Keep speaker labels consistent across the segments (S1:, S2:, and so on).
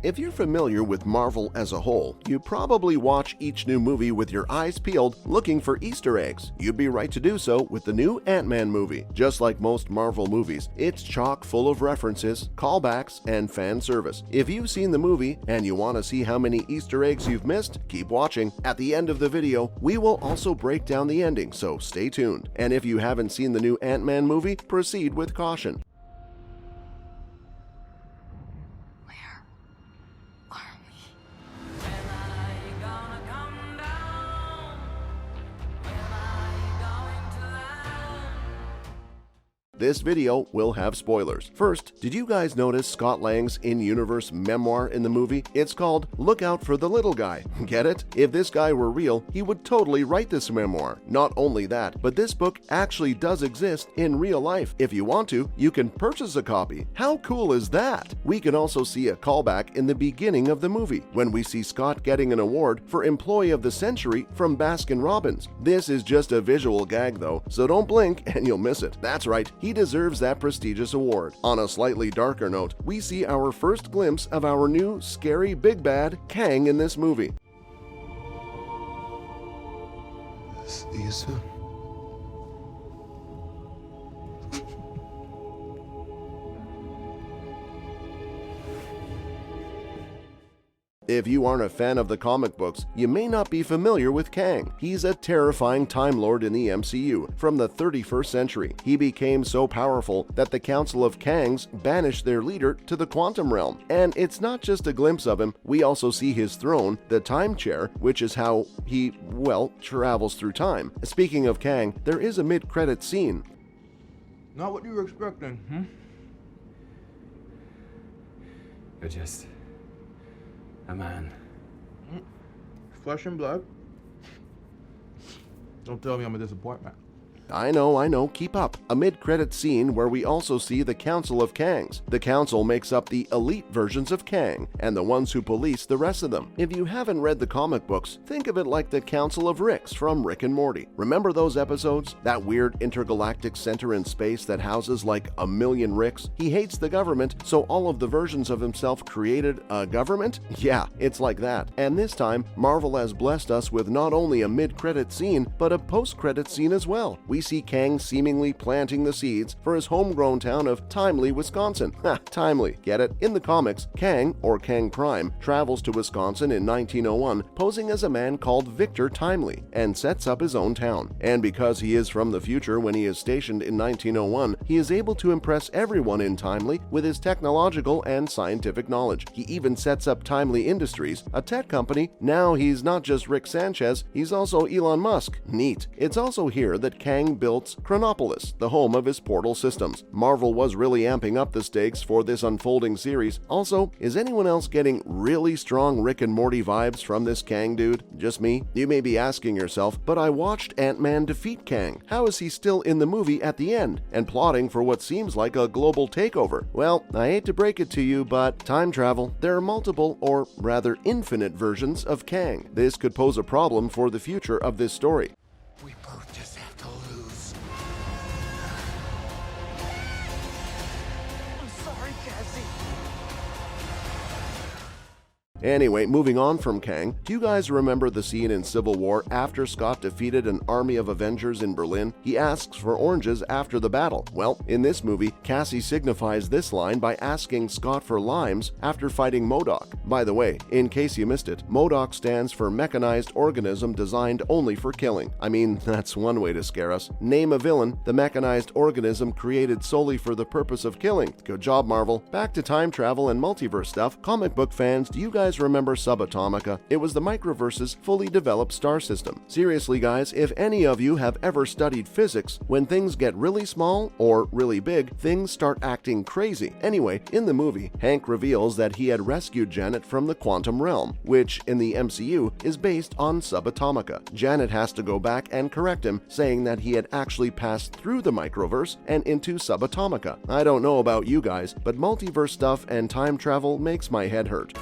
S1: If you're familiar with Marvel as a whole, you probably watch each new movie with your eyes peeled looking for Easter eggs. You'd be right to do so with the new Ant-Man movie. Just like most Marvel movies, it's chock full of references, callbacks, and fan service. If you've seen the movie and you want to see how many Easter eggs you've missed, keep watching. At the end of the video, we will also break down the ending, so stay tuned. And if you haven't seen the new Ant-Man movie, proceed with caution. This video will have spoilers. First, did you guys notice Scott Lang's in-universe memoir in the movie? It's called Look Out for the Little Guy. Get it? If this guy were real, he would totally write this memoir. Not only that, but this book actually does exist in real life. If you want to, you can purchase a copy. How cool is that? We can also see a callback in the beginning of the movie, when we see Scott getting an award for Employee of the Century from Baskin-Robbins. This is just a visual gag though, so don't blink and you'll miss it. That's right, he deserves that prestigious award. On a slightly darker note, we see our first glimpse of our new scary big bad, Kang, in this movie.
S2: See you soon.
S1: If you aren't a fan of the comic books, you may not be familiar with Kang. He's a terrifying Time Lord in the MCU from the 31st century. He became so powerful that the Council of Kangs banished their leader to the quantum realm. And it's not just a glimpse of him, we also see his throne, the Time Chair, which is how he, well, travels through time. Speaking of Kang, there is a mid-credit scene.
S2: Not what you were expecting, hmm?
S3: You're just a man.
S2: Flesh and blood. Don't tell me I'm a disappointment.
S1: I know, keep up. A mid-credit scene where we also see the Council of Kangs. The Council makes up the elite versions of Kang, and the ones who police the rest of them. If you haven't read the comic books, think of it like the Council of Ricks from Rick and Morty. Remember those episodes? That weird intergalactic center in space that houses like a million Ricks? He hates the government, so all of the versions of himself created a government? Yeah, it's like that. And this time, Marvel has blessed us with not only a mid-credit scene, but a post-credit scene as well. We see Kang seemingly planting the seeds for his homegrown town of Timely, Wisconsin. Ha, Timely, get it? In the comics, Kang, or Kang Prime, travels to Wisconsin in 1901, posing as a man called Victor Timely, and sets up his own town. And because he is from the future when he is stationed in 1901, he is able to impress everyone in Timely with his technological and scientific knowledge. He even sets up Timely Industries, a tech company. Now he's not just Rick Sanchez, he's also Elon Musk. Neat. It's also here that Kang built Chronopolis, the home of his portal systems. Marvel was really amping up the stakes for this unfolding series. Also, is anyone else getting really strong Rick and Morty vibes from this Kang dude? Just me? You may be asking yourself, but I watched Ant-Man defeat Kang. How is he still in the movie at the end and plotting for what seems like a global takeover? Well, I hate to break it to you, but time travel. There are multiple, or rather infinite versions of Kang. This could pose a problem for the future of this story.
S2: We both just have to lose. I'm sorry, Cassie.
S1: Anyway, moving on from Kang, do you guys remember the scene in Civil War after Scott defeated an army of Avengers in Berlin? He asks for oranges after the battle. Well, in this movie, Cassie signifies this line by asking Scott for limes after fighting MODOK. By the way, in case you missed it, MODOK stands for Mechanized Organism Designed Only for Killing. I mean, that's one way to scare us. Name a villain, the mechanized organism created solely for the purpose of killing. Good job, Marvel. Back to time travel and multiverse stuff. Comic book fans, do you guys remember Subatomica? It was the Microverse's fully developed star system. Seriously guys, if any of you have ever studied physics, when things get really small or really big, things start acting crazy. Anyway, in the movie, Hank reveals that he had rescued Janet from the quantum realm, which in the MCU is based on Subatomica. Janet has to go back and correct him, saying that he had actually passed through the Microverse and into Subatomica. I don't know about you guys, but multiverse stuff and time travel makes my head hurt.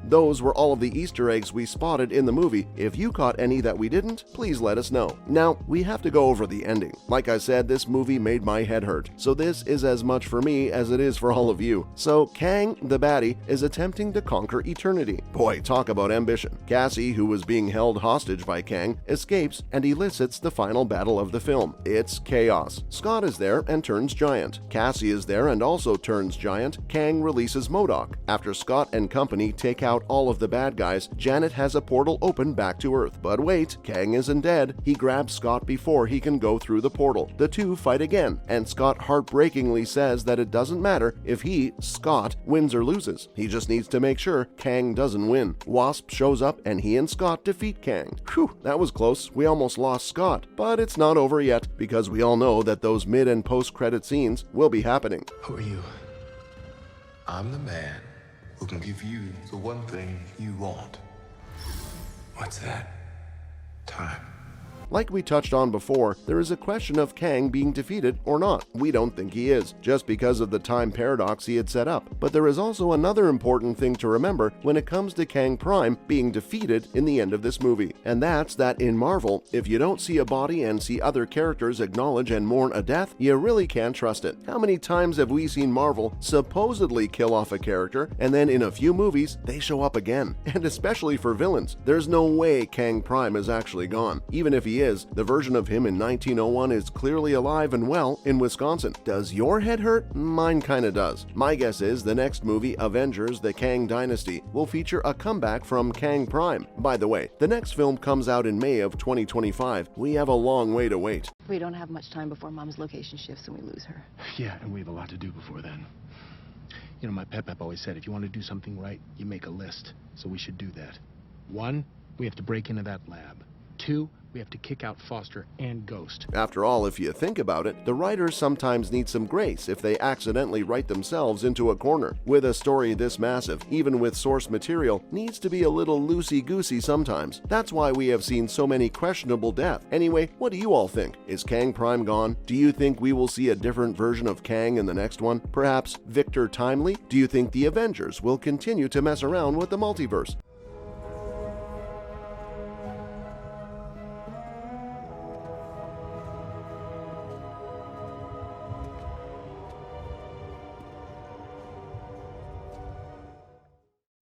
S1: Those were all of the Easter eggs we spotted in the movie. If you caught any that we didn't, please let us know. Now, we have to go over the ending. Like I said, this movie made my head hurt, so this is as much for me as it is for all of you. So Kang, the baddie, is attempting to conquer eternity. Boy, talk about ambition. Cassie, who was being held hostage by Kang, escapes and elicits the final battle of the film. It's chaos. Scott is there and turns giant. Cassie is there and also turns giant. Kang releases MODOK. After Scott and company take out all of the bad guys, Janet has a portal open back to Earth. But wait, Kang isn't dead. He grabs Scott before he can go through the portal. The two fight again, and Scott heartbreakingly says that it doesn't matter if he, Scott, wins or loses. He just needs to make sure Kang doesn't win. Wasp shows up and he and Scott defeat Kang. Whew, that was close. We almost lost Scott. But it's not over yet, because we all know that those mid and post-credit scenes will be happening.
S2: Who are you? I'm the man who can give you the one thing you want. What's that? Time.
S1: Like we touched on before, there is a question of Kang being defeated or not. We don't think he is, just because of the time paradox he had set up. But there is also another important thing to remember when it comes to Kang Prime being defeated in the end of this movie. And that's that in Marvel, if you don't see a body and see other characters acknowledge and mourn a death, you really can't trust it. How many times have we seen Marvel supposedly kill off a character, and then in a few movies, they show up again? And especially for villains, there's no way Kang Prime is actually gone. Even if he is, the version of him in 1901 is clearly alive and well in Wisconsin. Does your head hurt? Mine kinda does. My guess is the next movie, Avengers: The Kang Dynasty, will feature a comeback from Kang Prime. By the way, the next film comes out in May of 2025. We have a long way to wait.
S4: We don't have much time before Mom's location shifts and we lose her.
S5: Yeah, and we have a lot to do before then. You know, my pep always said, if you want to do something right, you make a list. So we should do that. 1, we have to break into that lab. 2, we have to kick out Foster and Ghost.
S1: After all, if you think about it, the writers sometimes need some grace if they accidentally write themselves into a corner. With a story this massive, even with source material, needs to be a little loosey-goosey sometimes. That's why we have seen so many questionable deaths. Anyway, what do you all think? Is Kang Prime gone? Do you think we will see a different version of Kang in the next one? Perhaps Victor Timely? Do you think the Avengers will continue to mess around with the multiverse?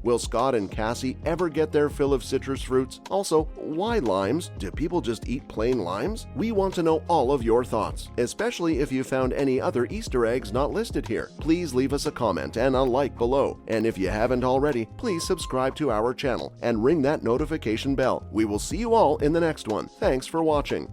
S1: Will Scott and Cassie ever get their fill of citrus fruits? Also, why limes? Do people just eat plain limes? We want to know all of your thoughts, especially if you found any other Easter eggs not listed here. Please leave us a comment and a like below. And if you haven't already, please subscribe to our channel and ring that notification bell. We will see you all in the next one. Thanks for watching.